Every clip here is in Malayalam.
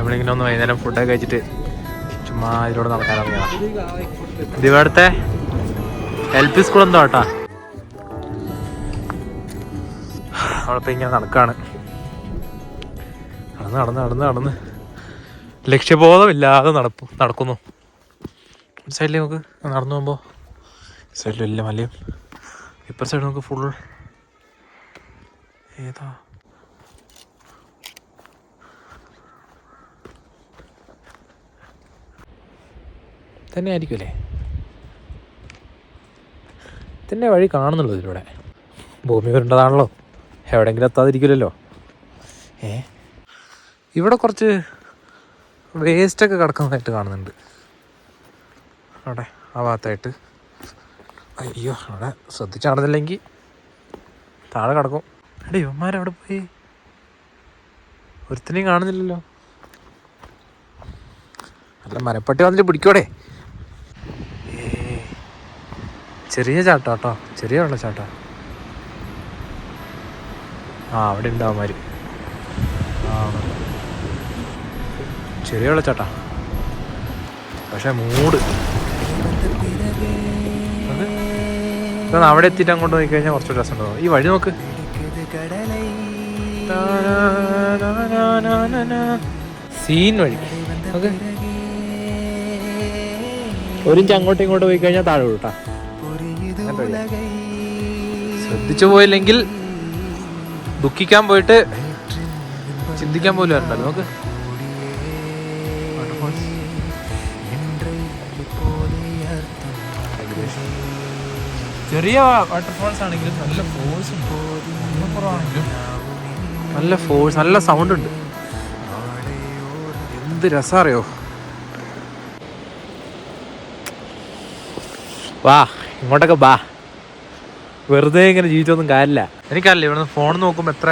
നമ്മളിങ്ങനെ ഒന്ന് വൈകുന്നേരം ഫുഡൊക്കെ കഴിച്ചിട്ട് ചുമ്മാ ഇതിലൂടെ നടക്കാൻ ഇറങ്ങിയതാ. ഇത് ഇവിടുത്തെ LP സ്കൂൾ എന്തോ കേട്ടാ. നമ്മളിപ്പോൾ ഇങ്ങനെ നടക്കാണ്. നടന്ന് ലക്ഷ്യബോധമില്ലാതെ നടക്കുന്നു. ഒരു സൈഡിൽ നമുക്ക് നടന്നു പോകുമ്പോൾ സൈഡിൽ വലിയ മലയും, ഇപ്പുറ സൈഡ് നമുക്ക് ഫുൾ ഏതാ തന്നെ ആയിരിക്കുമല്ലേ, തന്നെ വഴി കാണുന്നുള്ളൂ ഇതിലൂടെ. ഭൂമി വരേണ്ടതാണല്ലോ, എവിടെയെങ്കിലും എത്താതിരിക്കില്ലല്ലോ. ഇവിടെ കുറച്ച് വേസ്റ്റൊക്കെ കിടക്കുന്നതായിട്ട് കാണുന്നുണ്ട് അവിടെ ആ ഭാഗത്തായിട്ട്. അയ്യോ, അവിടെ ശ്രദ്ധിച്ച് നടന്നില്ലെങ്കിൽ താഴെ കിടക്കും. എടേ ഇവന്മാരവിടെ പോയി, ഒരുത്തനെയും കാണുന്നില്ലല്ലോ. അല്ല മരപ്പട്ടി വന്നിട്ട് പിടിക്കോടെ. ചെറിയ ചാട്ടം കേട്ടോ, ചെറിയ വെള്ളച്ചാട്ടം. അവിടെ ഉണ്ടാവുമാര്. ചെറിയ വെള്ളച്ചാട്ടാ, പക്ഷെ മൂട്. അവിടെ എത്തിയിട്ട് അങ്ങോട്ട് പോയി കഴിഞ്ഞാൽ കുറച്ച് രസം ഉണ്ടാവും. ഈ വഴി നോക്ക്, സീൻ വഴി നോക്ക്. ഒരു ഇഞ്ച് അങ്ങോട്ടും ഇങ്ങോട്ട് പോയി കഴിഞ്ഞാൽ താഴെ വിട്ടാ. ശ്രദ്ധിച്ചു പോയില്ലെങ്കിൽ ദുഃഖിക്കാൻ പോയിട്ട് ചിന്തിക്കാൻ പോലും വരണ്ടല്ലോ. നോക്ക്, ചെറിയ വാട്ടർഫോൾസ് ആണെങ്കിലും നല്ല ഫോഴ്സ് ഉണ്ട്. കുറവാണെങ്കിലും നല്ല ഫോഴ്സ്, നല്ല സൗണ്ട് ഉണ്ട്. എന്ത് രസമറിയോ. വാ ഇങ്ങോട്ടൊക്കെ ബാ, വെറുതെ ഇങ്ങനെ ജീവിച്ചൊന്നും കാര്യമില്ല. എനിക്കറിയില്ല ഇവിടെ നിന്ന് ഫോൺ നോക്കുമ്പോൾ എത്ര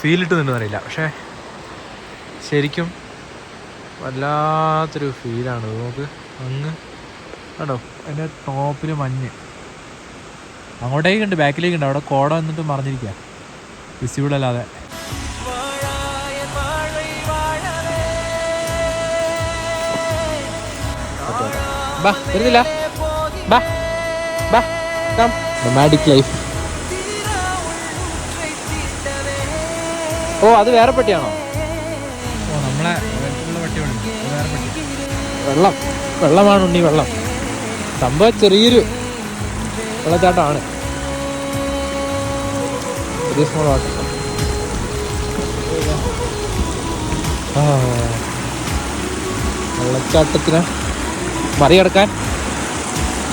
ഫീൽ ഇട്ടുന്നുണ്ടെന്ന് അറിയില്ല, പക്ഷേ ശരിക്കും വല്ലാത്തൊരു ഫീലാണ്. നമുക്ക് അങ്ങ് കേട്ടോ, അതിൻ്റെ ടോപ്പിൽ മഞ്ഞ് അങ്ങോട്ടേക്കുണ്ട്, ബാക്കിലേക്കുണ്ട്. അവിടെ കോട വന്നിട്ട് മറിഞ്ഞിരിക്കുക, വിസിബിൾ അല്ലാതെ. ബാ വരുന്നില്ല, ബാ ബാ കം. Nomadic life. ഓ അത് വേറെ പട്ടിയാണോ? ഓ നമ്മളെ പട്ടി വേറെ പട്ടി. വെള്ളമാണ് ഉണ്ണി, വെള്ളം. സംഭവം ചെറിയൊരു വെള്ളച്ചാട്ടമാണ്. വെള്ളച്ചാട്ടത്തിന് മറികടക്കാൻ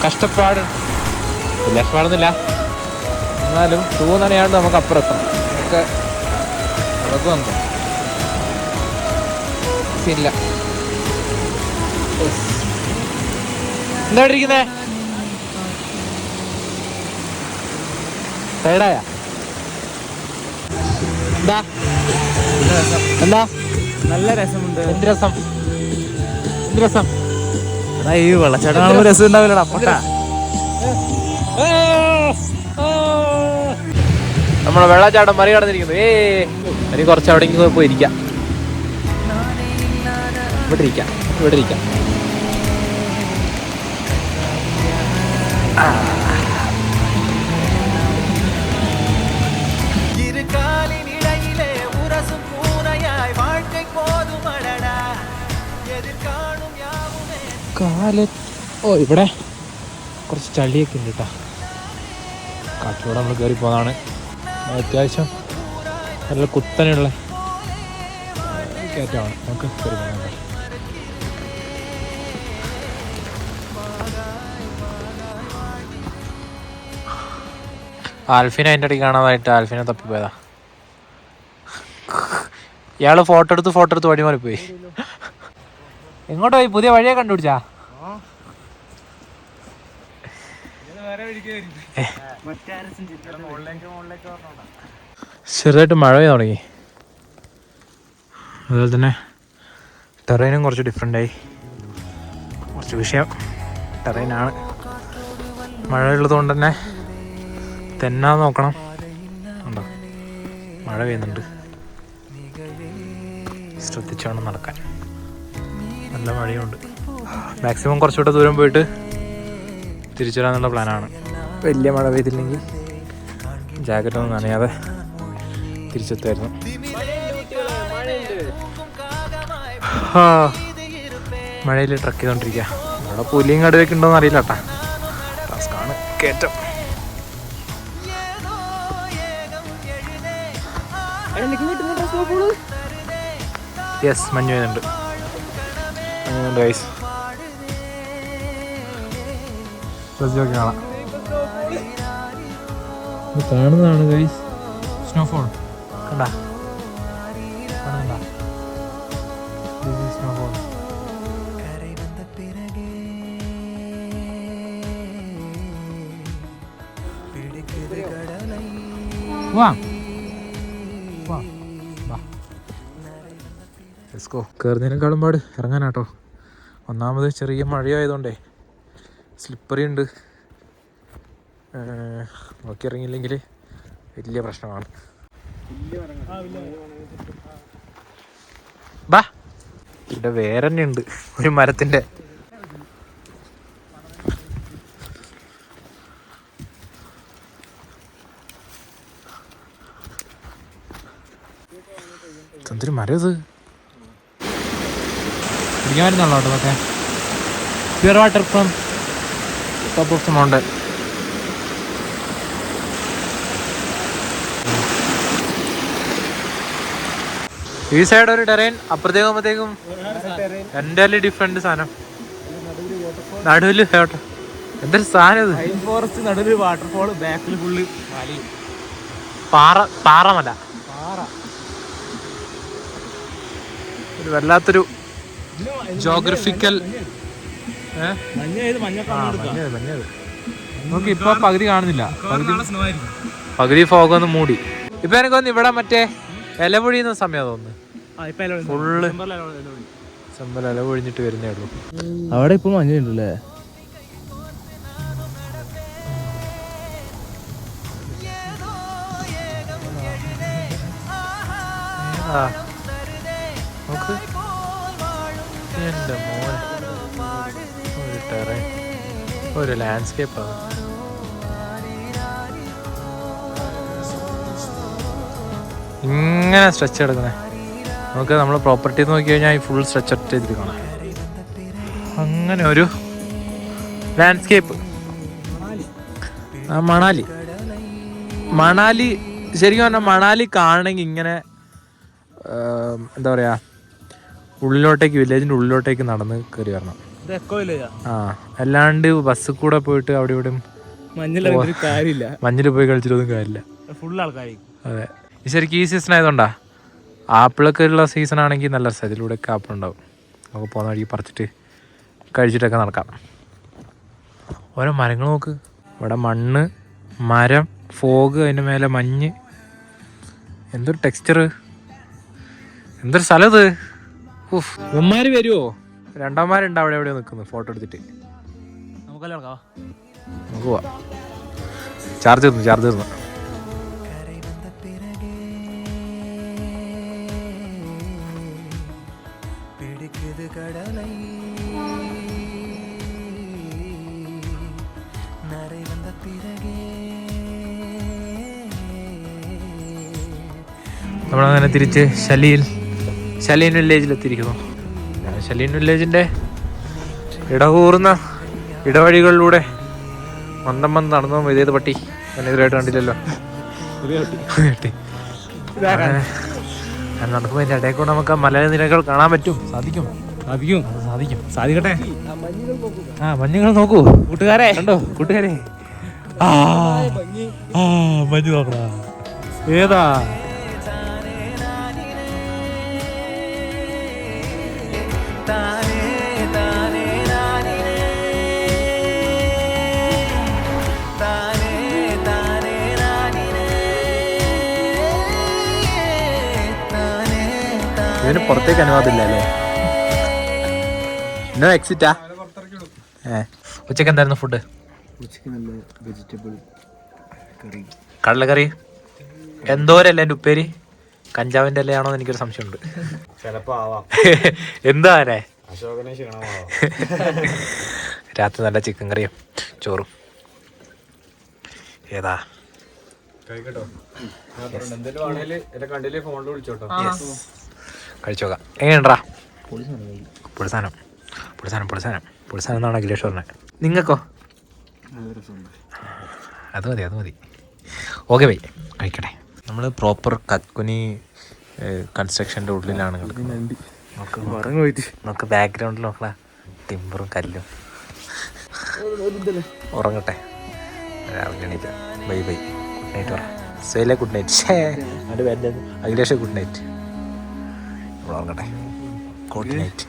കഷ്ടപ്പാട് കഷ്ടപ്പാടൊന്നുമില്ല, എന്നാലും തൂന്നണയാണ്ട് നമുക്ക് അപ്പുറത്തും ഒക്കെ നടക്കുമെന്നോ ഇല്ല. എന്താ ഇരിക്കുന്നേ? ടയർഡായ? എന്താ എന്താ? നല്ല രസമുണ്ട്. എന്ത് രസം? എന്ത് രസം? ഈ വെള്ളച്ചാട്ടം രസം ഉണ്ടാവില്ലടാ പൊട്ടാ. നമ്മളെ വെള്ളച്ചാട്ടം മറികടന്നിരിക്കുന്നു. എനിക്ക് കുറച്ച് അവിടെ പോയി ഇരിക്കാം. ഇവിടെ ഇരിക്കാം. ഓ ഇവിടെ കുറച്ച് ചളിയൊക്കെ ഉണ്ട് കേട്ടോ. കാട്ടിലൂടെ നമ്മൾ കയറി പോകുന്നതാണ്. അത്യാവശ്യം നല്ല കുത്തനെയുള്ള കയറ്റമാണ്. നമുക്ക് കയറി പോകുന്നത്. ആൽഫിനെ അതിൻ്റെ ഇടയ്ക്ക് കാണാതായിട്ട് ആൽഫിനെ തപ്പിപ്പോയതാ. ഇയാള് ഫോട്ടോ എടുത്ത് വഴിമാറി പോയി. എങ്ങോട്ട് പോയി? പുതിയ വഴിയെ കണ്ടുപിടിച്ചാ? ചെറുതായിട്ട് മഴ പെയ്യാൻ തുടങ്ങി. അതുപോലെ തന്നെ ടെറൈനും കുറച്ച് ഡിഫറെൻ്റായി. കുറച്ച് വിഷയം ടെറൈനാണ്. മഴ ഉള്ളതുകൊണ്ട് തന്നെ തെന്നാൻ നോക്കണം. ഉണ്ടോ, മഴ പെയ്യുന്നുണ്ട്. ശ്രദ്ധിച്ചാണ് നടക്കാൻ. നല്ല മഴയുണ്ട്. മാക്സിമം കുറച്ചുകൂടെ ദൂരം പോയിട്ട് തിരിച്ചു വരാനുള്ള പ്ലാനാണ്. വലിയ മഴ പെയ്തില്ലെങ്കിൽ ജാക്കറ്റ് ഒന്നും നനയാതെ തിരിച്ചെത്തുമായിരുന്നു. മഴയിൽ ട്രക്ക് ചെയ്തോണ്ടിരിക്കുക. അവിടെ പുലിയും കടുവയൊക്കെ ഉണ്ടോയെന്ന് അറിയില്ല കേട്ടാ. ടാസ്ക്കാണ് കയറ്റം. യെസ്, മഞ്ഞ് വരുന്നുണ്ട്. ഗൈസ് കാണാം. കാണുന്നതാണ് ഗൈസ് സ്നോഫോൾ. കണ്ടാ കാണുന്നുണ്ടാ? സ്നോഫോൾ. കയറുന്നതിനേക്കാളും പാട് ഇറങ്ങാനാട്ടോ. ഒന്നാമത് ചെറിയ മഴയായതുകൊണ്ടേ സ്ലിപ്പറി ഉണ്ട്. നോക്കി ഇറങ്ങിയില്ലെങ്കിൽ വലിയ പ്രശ്നമാണ്. ബാ, ഇവിടെ വേറെ തന്നെ ഉണ്ട് ഒരു മരത്തിൻ്റെ. എന്തൊരു മരം ഇത്! പിടിക്കാൻ വരുന്നുള്ളൂ കേട്ടോ അതൊക്കെ. Pure water from top of the mountain. ഈ സൈഡ് ഒരു ടെറൈൻ, അപ്പുറത്തേക്കും എൻ്റെ ഡിഫറെന്റ് സാധനം. നടുവില് എന്തൊരു സാധനം ഇത്! ഫോറസ്റ്റ് നടുവില് വാട്ടർഫോൾ, ബാക്കിൽ ഫുള്ള് പാറമല. ഒരു വല്ലാത്തൊരു ജോഗ്രഫിക്കൽ. നോക്കി ഇപ്പൊ പകുതി കാണുന്നില്ല, പകുതി ഫോഗൊന്ന് മൂടി. ഇപ്പൊ എനിക്ക് തോന്നുന്നു ഇവിടെ മറ്റേ ഇല പൊഴിയുന്ന സമയം തോന്നുന്നു. ഫുള്ള് സെമ്പൽ ഇല പൊഴിഞ്ഞിട്ട് വരുന്നേ ഉള്ളൂ. അവിടെ ഇപ്പൊ മഞ്ഞുണ്ടല്ലേ? നോക്ക്, എന്റെ മോൻ, ഒരു ടെറൈൻ, ഒരു ലാൻഡ്സ്കേപ്പാണ്. ഇങ്ങനെ സ്ട്രെച്ച് എടുക്കണേ. നമുക്ക് നമ്മൾ പ്രോപ്പർട്ടി നോക്കി കഴിഞ്ഞാൽ ഫുൾ സ്ട്രെച്ച് ചെയ്തിട്ട് കാണാം. അങ്ങനെ ഒരു ലാൻഡ്സ്കേപ്പ്. മണാലി ശരിക്കും പറഞ്ഞാൽ മണാലി കാണണമെങ്കിൽ ഇങ്ങനെ എന്താ പറയാ, ഉള്ളിലോട്ടേക്ക്, വില്ലേജിന്റെ ഉള്ളിലോട്ടേക്ക് നടന്ന് കയറി വരണം. അല്ലാണ്ട് ബസ്സിൽ കൂടെ പോയിട്ട് അവിടെ ഇവിടെ മഞ്ഞിൽ പോയി കളിച്ചിട്ടൊന്നും കാര്യമില്ല. അതെ, ശരിക്കും ഈ സീസൺ ആയതുകൊണ്ടാ. ആപ്പിളൊക്കെ ഉള്ള സീസൺ ആണെങ്കിൽ നല്ല രസം. ഇതിലൂടെയൊക്കെ ആപ്പിൾ ഉണ്ടാവും. നമുക്ക് പോകുന്ന വഴിക്ക് പറിച്ചിട്ട് കഴിച്ചിട്ടൊക്കെ നടക്കാം. ഓരോ മരങ്ങൾ നോക്ക്. ഇവിടെ മണ്ണ്, മരം, ഫോഗ്, അതിൻ്റെ മേലെ മഞ്ഞ്. എന്തൊരു ടെക്സ്ചർ, എന്തൊരു സ്ഥലം ഇത്! ഉമ്മാര് വരുമോ? രണ്ടാമാരുണ്ട് അവിടെ എവിടെയോ നിൽക്കുന്നു ഫോട്ടോ എടുത്തിട്ട്. നമുക്ക് പോവാം. ചാർജ് തീർന്നു. നമ്മളങ്ങനെ തിരിച്ച് ശലീൻ വില്ലേജിലെത്തിയിരിക്കുന്നു. ശലീൻ വില്ലേജിൻ്റെ ഇടകൂർന്ന ഇടവഴികളിലൂടെ മന്ദം നടന്നു. ഇതേത് പട്ടി എതിരായിട്ട് കണ്ടില്ലല്ലോ. നടക്കുമ്പോൾ അതിൻ്റെ ഇടയിൽ കൂടെ നമുക്ക് മലനിരകൾ കാണാൻ പറ്റും. സാധിക്കട്ടെ. മഞ്ഞുകൾ നോക്കൂ കൂട്ടുകാരെ. കണ്ടോ കൂട്ടുകാരെ? മഞ്ഞ് നോക്കണ ഏതാ? ഇതിന് പുറത്തേക്ക് അനുവാദമില്ല അല്ലേ? നോ എക്സിറ്റാ? ഉച്ചക്ക് എന്തായിരുന്നു ഫുഡ്? കടലക്കറി. എന്തോരല്ലേ എൻ്റെ ഉപ്പേരി? കഞ്ചാവിൻ്റെ ഇലയാണോ എന്ന് എനിക്കൊരു സംശയമുണ്ട്. ചിലപ്പോ ആവാം. എന്താ അല്ലേ അശോകനെ ക്ഷീണമാവാം. രാത്രി നല്ല ചിക്കൻ കറിയും ചോറും. ഏതാ കഴിക്കട്ടോ? എന്തെങ്കിലും ആണേല് എന്റെ കണ്ടില്ലേ ഫോണിൽ വിളിച്ചോട്ടോ. കഴിച്ചു നോക്കാം. എങ്ങനെയുണ്ടാ? പുളിസാനം പുളിസാനം പുളിസാനം പുളിസാനം എന്നാണ് അഖിലേഷ് പറഞ്ഞത്. നിങ്ങൾക്കോ? അത് മതി അത് മതി. ഓക്കെ ബൈ, കഴിക്കട്ടെ. നമ്മൾ പ്രോപ്പർ കക്കുനി കൺസ്ട്രക്ഷൻ്റെ ഉള്ളിലാണ് കിടക്കുന്നത്. നമുക്ക് ബാക്ക്ഗ്രൗണ്ടിൽ നോക്കണ ടിമ്പറും കല്ലും. ഉറങ്ങട്ടെ, രാവിലെ എണീക്കാം. ബൈ ബൈ, ഗുഡ് നൈറ്റ് പറ. സേല ഗുഡ് നൈറ്റ്. അതിൻ്റെ പേര് അഖിലേഷ് ഗുഡ് നൈറ്റ്. ഉറങ്ങട്ടെ, ഗുഡ് നൈറ്റ്.